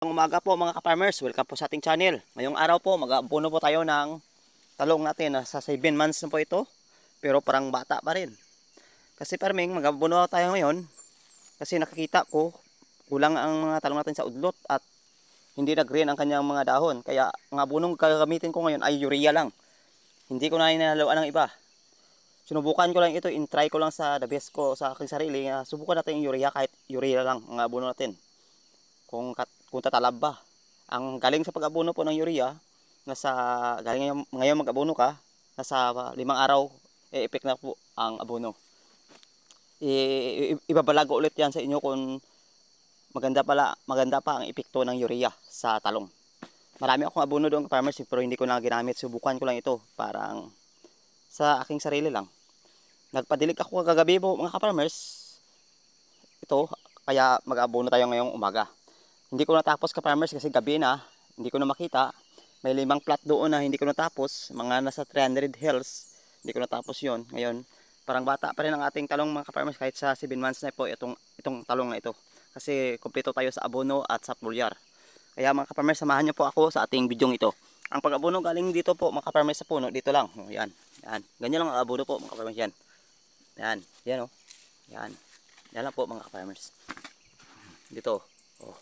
Magandang umaga po mga ka-farmers. Welcome po sa ating channel. Ngayong araw po mag-aabono po tayo ng talong natin. Sa 7 months na po ito. Pero parang bata pa rin. Kasi farming mag-aabono tayo ngayon. Kasi nakikita ko kulang ang mga talong natin sa udlot at hindi nag-green ang kanyang mga dahon. Kaya ang abonong gagamitin ko ngayon ay urea lang. Hindi ko na inahaluan ng iba. Sinubukan ko lang ito, in-try ko lang sa the best ko sa aking sarili. Subukan natin yung urea kahit urea lang ang abono natin. Kung tatalab ba. Ang galing sa pag-abono po ng urea, galing ngayon mag-abono ka, nasa 5 araw, i-effect na po ang abono. Ibabalago ulit yan sa inyo kung maganda pa ang epekto ng urea sa talong. Marami akong abono doon farmers pero hindi ko na ginamit. Subukan ko lang ito parang sa aking sarili lang. Nagpadilig ako kagabi po mga ka-farmers. Ito, kaya mag-abono tayo ngayong umaga. Hindi ko natapos ka-farmers kasi gabi na, hindi ko na makita. May 5 plot doon na hindi ko natapos, mga nasa 300 hills. Hindi ko natapos yon. Ngayon, parang bata pa rin ang ating talong mga ka-farmers kahit sa 7 months na po itong talong na ito. Kasi kumpleto tayo sa abono at sa foliar. Kaya mga ka-farmers, samahan niyo po ako sa ating bidyong ito. Ang pag-abono galing dito po mga ka-farmers sa puno, dito lang. Oh, yan. Yan. Ganyan lang ang abono po mga ka-farmers yan. Yan. Yan oh. Yan. Yan lang po mga ka-farmers. Dito. Oh.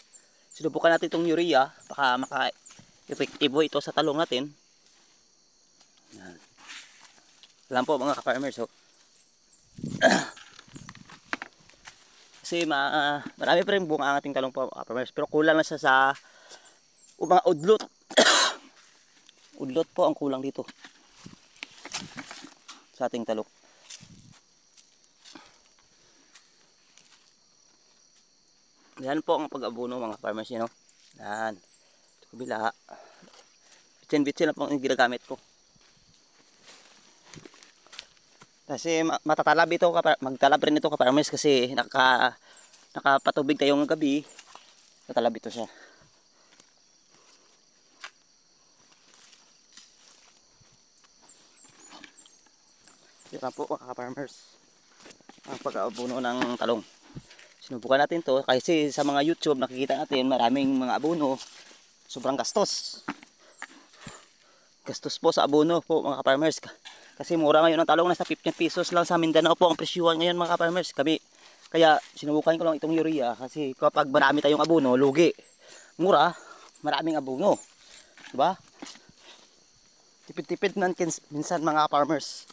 Sinubukan natin itong urea. Baka maka-epektibo ito sa talong natin. Yan. Yan po mga ka-farmers. Oh. Kasi marami pa rin bunga ang ating talong po mga ka-farmers. Pero kulang na siya sa mga udlot. Udlot po ang kulang dito sa ating talong. Yan po ang pag-abono mga farmers yun. Yan. Ito kabila. Bitsin-bitsin na po ang ginagamit ko. Kasi matatalab ito, magtalab rin ito ka-farmers kasi nakapatubig kayong gabi. Tatalab ito siya. Yan po mga farmers ang pag-abono ng talong. Sinubukan natin to kasi sa mga YouTube nakikita natin maraming mga abono. Sobrang gastos. Gastos po sa abono po mga farmers. Kasi mura ngayon ang talong, nasa 15 pesos lang sa Mindanao po ang presyuhan ngayon mga farmers. Kaya sinubukan ko lang itong urea kasi kapag marami tayong abono, lugi. Mura, maraming abono. Diba? Tipid-tipid man minsan mga farmers.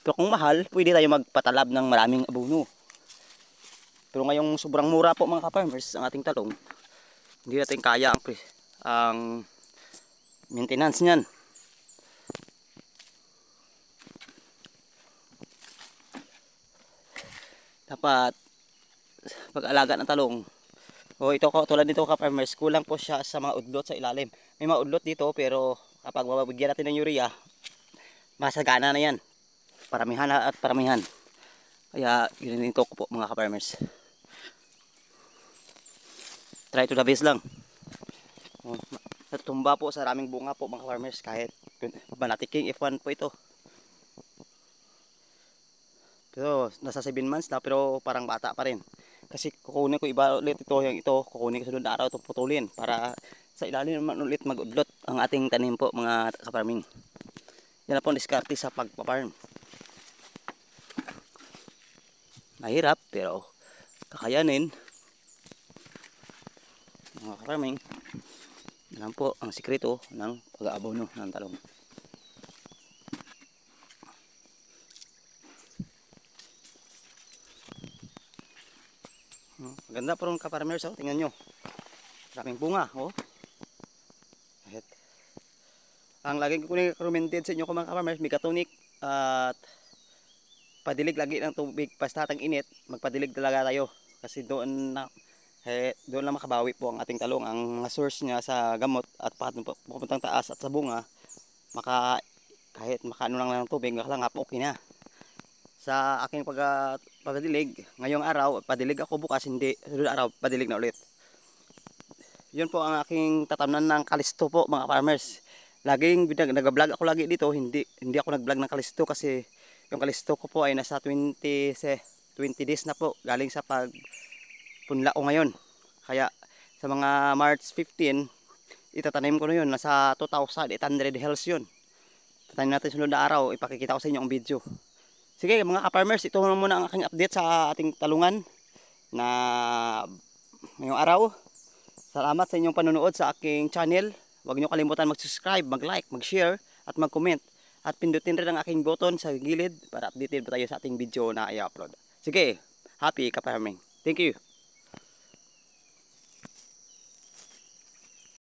Pero kung mahal, pwede tayo magpatalab ng maraming abono. Pero ngayong sobrang mura po mga ka-farmers ang ating talong, hindi natin kaya ang maintenance niyan. Dapat pag-alaga ng talong. Ito tulad nito ka-farmers, kulang po siya sa mga udlot sa ilalim. May mga udlot dito pero kapag mabibigyan natin ng urea, masagana na yan. Paramihan at paramihan. Kaya ginito ko po mga ka-farmers. Try to the best lang. Natumba po sa raming bunga po mga farmers kahit banatiking F1 po ito. Pero nasa 7 months na pero parang bata pa rin. Kasi kukunin ko iba ulit ito, kukunin ko sunod na araw itong putulin para sa ilalim naman ulit mag-udlot ang ating tanim po mga ka-farming. Yan na po ang diskarte sa pagpa-farm. Mahirap pero kakayanin mga ka-farming. Yan po ang sikreto ng pag-aabono ng talong. Maganda po rin ka-farmers, oh. Tingnan nyo, maraming bunga. Ang laging ko recommended sa inyo mga ka-farmers, Megatonic at padilig lagi ng tubig basta tang init, magpadilig talaga tayo kasi doon lang makabawi po ang ating talong. Ang source niya sa gamot at pupuntang taas at sa bunga, kahit makaano lang ng tubig lang okay na. Sa aking pagdilig ngayong araw, padilig ako, bukas hindi, sunod araw padilig na ulit. Yun po ang aking tatamnan ng kalisto po mga farmers. Laging nag-vlog ako lagi dito, hindi ako nag-vlog ng kalisto kasi yung kalisto ko po ay nasa 20 days na po galing sa pagpunla ko ngayon. Kaya Sa mga March 15, itatanim ko na yun. Nasa 2,800 hells yun. Tatanim natin sunod na araw. Ipakikita ko sa inyo ang video. Sige mga ka-farmers, ito muna ang aking update sa ating talungan na ngayong araw. Salamat sa inyong panonood sa aking channel. Huwag nyo kalimutan mag-subscribe, mag-like, mag-share at mag-comment. At pindutin rin ang aking button sa gilid para updated pa tayo sa ating video na i-upload. Sige, happy ka-farming. Thank you.